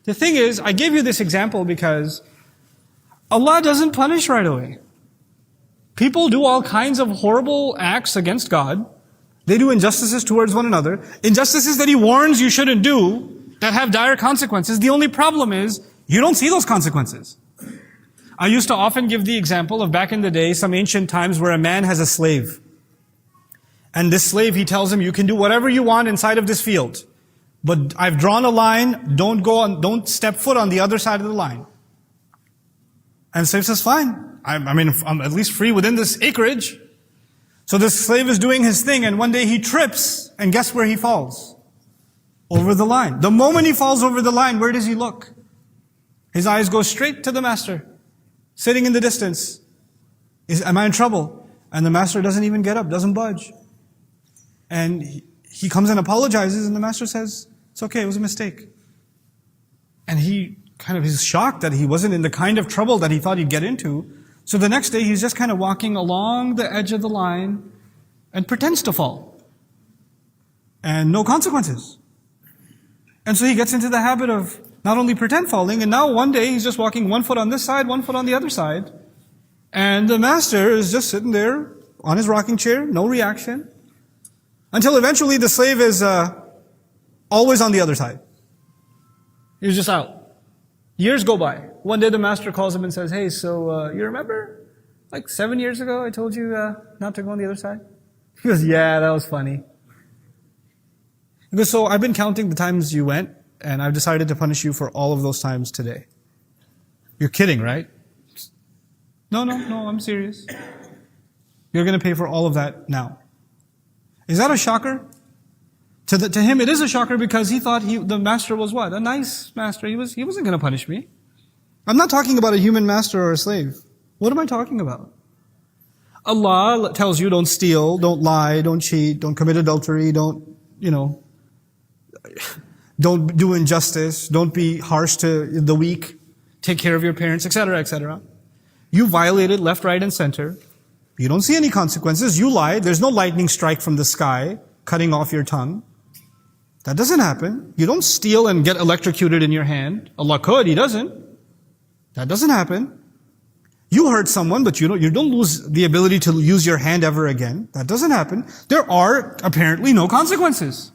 The thing is, I gave you this example because Allah doesn't punish right away. People do all kinds of horrible acts against God. They do injustices towards one another. Injustices that He warns you shouldn't do, that have dire consequences. The only problem is, you don't see those consequences. I used to often give the example of back in the day, some ancient times where a man has a slave. And this slave, he tells him, you can do whatever you want inside of this field. But I've drawn a line, don't step foot on the other side of the line. And the slave says, fine. I mean, I'm at least free within this acreage. So this slave is doing his thing, and one day he trips, and guess where he falls? Over the line. The moment he falls over the line, where does he look? His eyes go straight to the master, sitting in the distance. Am I in trouble? And the master doesn't even get up, doesn't budge. And he comes and apologizes, and the master says, it's okay, it was a mistake. And he's shocked that he wasn't in the kind of trouble that he thought he'd get into. So the next day he's just kind of walking along the edge of the line and pretends to fall. And no consequences. And so he gets into the habit of not only pretend falling, and now one day he's just walking one foot on this side, one foot on the other side. And the master is just sitting there on his rocking chair, no reaction. Until eventually the slave is always on the other side. He's just out. Years go by. One day the master calls him and says, hey, so you remember like 7 years ago I told you not to go on the other side? He goes, yeah, that was funny. He goes, so I've been counting the times you went, and I've decided to punish you for all of those times today. You're kidding, right? No, I'm serious. You're going to pay for all of that now. Is that a shocker? To him, it is a shocker because he thought the master was what? A nice master. He wasn't going to punish me. I'm not talking about a human master or a slave. What am I talking about? Allah tells you don't steal, don't lie, don't cheat, don't commit adultery, don't do injustice, don't be harsh to the weak, take care of your parents, etc., etc. You violated left, right, and center. You don't see any consequences. You lied. There's no lightning strike from the sky cutting off your tongue. That doesn't happen. You don't steal and get electrocuted in your hand. Allah could, He doesn't. That doesn't happen. You hurt someone, but you don't lose the ability to use your hand ever again. That doesn't happen. There are apparently no consequences.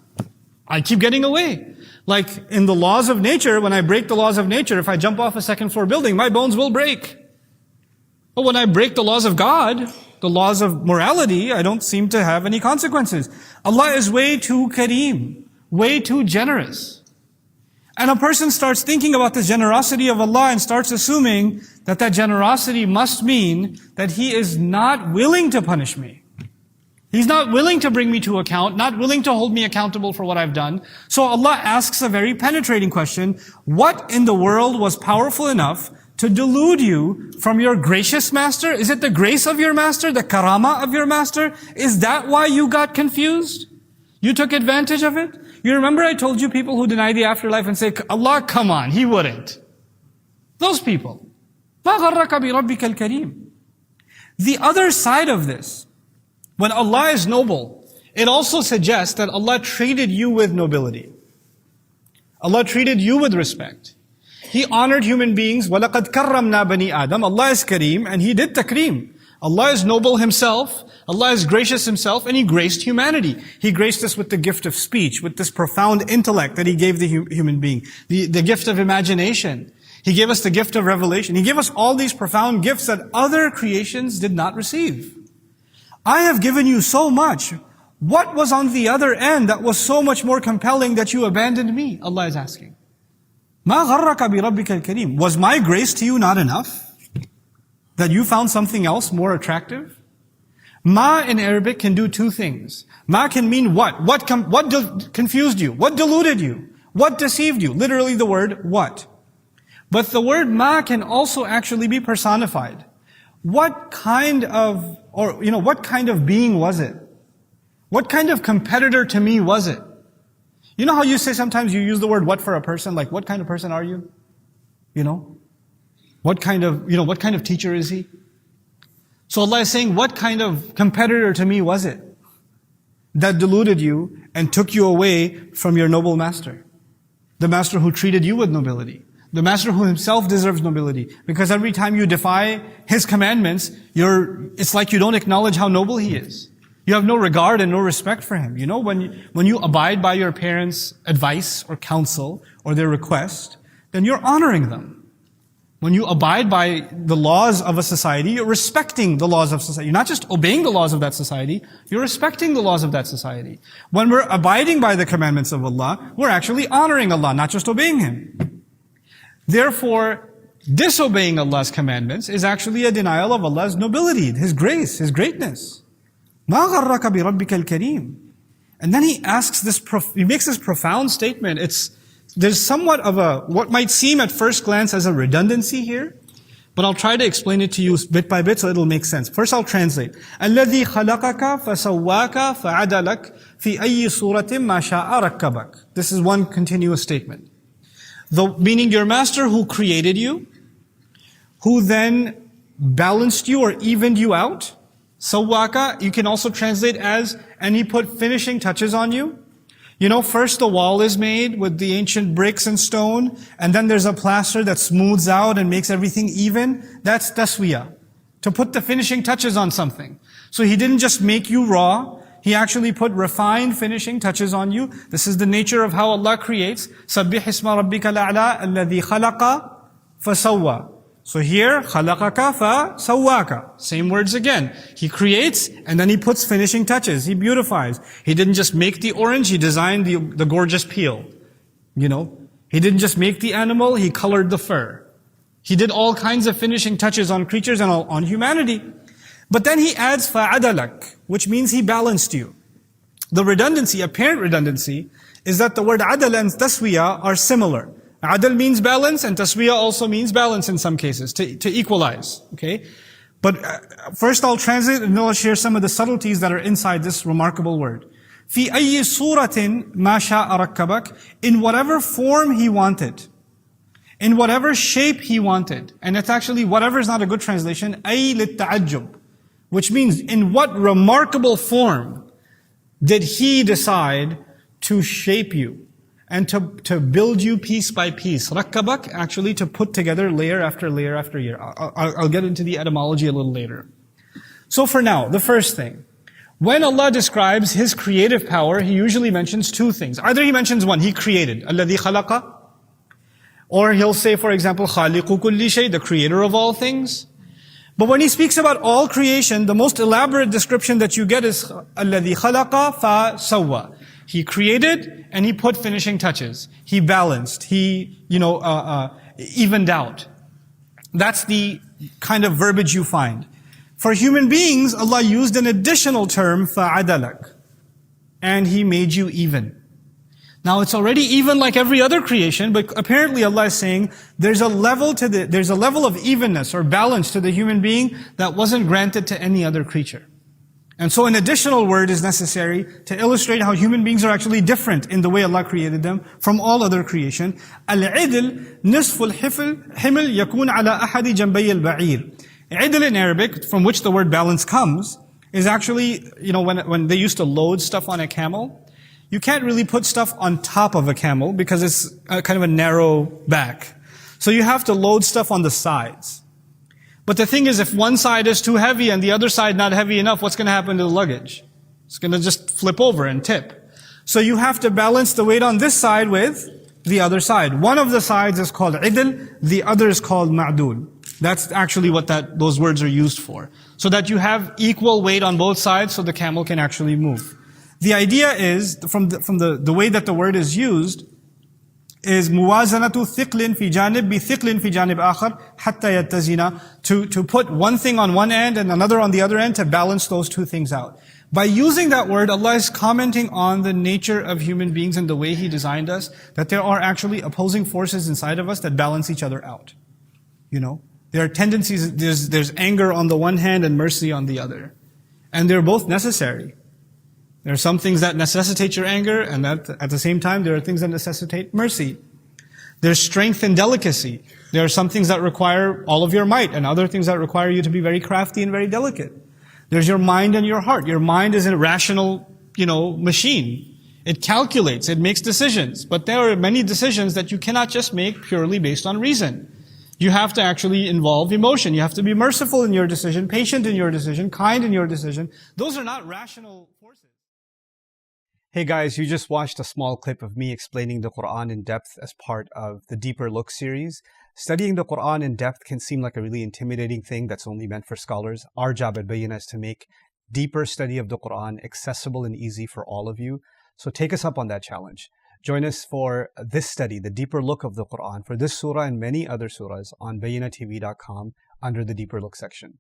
I keep getting away. Like in the laws of nature, when I break the laws of nature, if I jump off a second floor building, my bones will break. But when I break the laws of God, the laws of morality, I don't seem to have any consequences. Allah is way too kareem, way too generous. And a person starts thinking about the generosity of Allah and starts assuming that generosity must mean that He is not willing to punish me. He's not willing to bring me to account, not willing to hold me accountable for what I've done. So Allah asks a very penetrating question. What in the world was powerful enough to delude you from your gracious master? Is it the grace of your master, the karama of your master? Is that why you got confused? You took advantage of it? You remember I told you people who deny the afterlife and say, Allah, come on, He wouldn't. Those people. مَا غَرَّكَ بِرَبِّكَ الْكَرِيمِ. The other side of this, when Allah is noble, it also suggests that Allah treated you with nobility. Allah treated you with respect. He honored human beings. وَلَقَدْ كَرَّمْنَا بَنِي آدَمَ. Allah is Kareem, and He did takreem. Allah is noble Himself, Allah is gracious Himself, and He graced humanity. He graced us with the gift of speech, with this profound intellect that He gave the human being, the gift of imagination. He gave us the gift of revelation. He gave us all these profound gifts that other creations did not receive. I have given you so much. What was on the other end that was so much more compelling that you abandoned me? Allah is asking. مَا غَرَّكَ بِرَبِّكَ الْكَرِيمِ. Was my grace to you not enough? That you found something else more attractive? Ma in Arabic can do two things. Ma can mean what? What confused you? What deluded you? What deceived you? Literally the word what. But the word ma can also actually be personified. What kind of being was it? What kind of competitor to me was it? You know how you say sometimes you use the word what for a person, like what kind of person are you? What kind of teacher is he? So Allah is saying, what kind of competitor to me was it that deluded you and took you away from your noble master? The master who treated you with nobility. The master who himself deserves nobility. Because every time you defy his commandments, it's like you don't acknowledge how noble he is. You have no regard and no respect for him. You know, when you abide by your parents' advice or counsel or their request, then you're honoring them. When you abide by the laws of a society, you're respecting the laws of society. You're not just obeying the laws of that society, you're respecting the laws of that society. When we're abiding by the commandments of Allah, we're actually honoring Allah, not just obeying Him. Therefore, disobeying Allah's commandments is actually a denial of Allah's nobility, His grace, His greatness. مَا غَرَّكَ بِرَبِّكَ الْكَرِيمِ. And then he makes this profound statement. There's somewhat of what might seem at first glance as a redundancy here, but I'll try to explain it to you bit by bit so it'll make sense. First I'll translate. الَّذِي خَلَقَكَ فَسَوَّاكَ فَعَدَلَكَ فِي أَيِّ صُورَةٍ مَا شَاءَ رَكَّبَكَ. This is one continuous statement. Meaning your master who created you, who then balanced you or evened you out. Sawwaka, you can also translate as, and he put finishing touches on you. You know, first the wall is made with the ancient bricks and stone, and then there's a plaster that smooths out and makes everything even. That's taswiyah. To put the finishing touches on something. So he didn't just make you raw, he actually put refined finishing touches on you. This is the nature of how Allah creates. Sabbih isma rabbika al-a'la alladhi khalaqa fasawwa. So here, khalaqaka fa sawwaka. Same words again. He creates and then he puts finishing touches. He beautifies. He didn't just make the orange, he designed the gorgeous peel. You know, he didn't just make the animal, he colored the fur. He did all kinds of finishing touches on creatures and on humanity. But then he adds fa'adalak, which means he balanced you. The redundancy, apparent redundancy, is that the word adal and taswiyah are similar. Adal means balance, and taswiyah also means balance in some cases, to equalize. Okay? But first I'll translate and then I'll share some of the subtleties that are inside this remarkable word. في أي صورة ما شاء ركبك. In whatever form he wanted. In whatever shape he wanted. And it's actually, whatever is not a good translation, أي للتعجب. Which means, in what remarkable form did he decide to shape you? And to build you piece by piece. Rakkabak, actually to put together layer after layer after layer. I'll get into the etymology a little later. So for now, the first thing. When Allah describes His creative power, He usually mentions two things. Either He mentions one, He created. الَّذِي خَلَقَ. Or He'll say, for example, خَالِقُ كُلِّ شَيْءٍ, the creator of all things. But when He speaks about all creation, the most elaborate description that you get is الَّذِي خَلَقَ فَسَوَّى. He created and He put finishing touches. He balanced. He, evened out. That's the kind of verbiage you find. For human beings, Allah used an additional term, فَعَدَلَكَ. And He made you even. Now it's already even like every other creation, but apparently Allah is saying there's a level of evenness or balance to the human being that wasn't granted to any other creature. And so an additional word is necessary to illustrate how human beings are actually different in the way Allah created them from all other creation. Al-'idl nisful himl yakun ala ahadi janbay al-ba'ir. Idl in Arabic, from which the word balance comes, is actually, when they used to load stuff on a camel, you can't really put stuff on top of a camel because it's kind of a narrow back. So you have to load stuff on the sides. But the thing is, if one side is too heavy and the other side not heavy enough, what's going to happen to the luggage? It's going to just flip over and tip. So you have to balance the weight on this side with the other side. One of the sides is called idl, the other is called ma'dul. That's actually what those words are used for. So that you have equal weight on both sides so the camel can actually move. The idea is, from the way that the word is used, is muwazanatu thiqlin fi janib bi thiqlin fi janib akhar hatta yattazina, to put one thing on one end and another on the other end to balance those two things out. By using that word, Allah is commenting on the nature of human beings and the way He designed us, that there are actually opposing forces inside of us that balance each other out. There are tendencies, there's anger on the one hand and mercy on the other. And they're both necessary. There are some things that necessitate your anger, and that at the same time there are things that necessitate mercy. There's strength and delicacy. There are some things that require all of your might, and other things that require you to be very crafty and very delicate. There's your mind and your heart. Your mind is a rational, machine. It calculates, it makes decisions. But there are many decisions that you cannot just make purely based on reason. You have to actually involve emotion. You have to be merciful in your decision, patient in your decision, kind in your decision. Those are not rational forces. Hey guys, you just watched a small clip of me explaining the Quran in depth as part of the Deeper Look series. Studying the Quran in depth can seem like a really intimidating thing that's only meant for scholars. Our job at Bayyinah is to make deeper study of the Quran accessible and easy for all of you. So take us up on that challenge. Join us for this study, the Deeper Look of the Quran, for this surah and many other surahs on BayyinahTV.com under the Deeper Look section.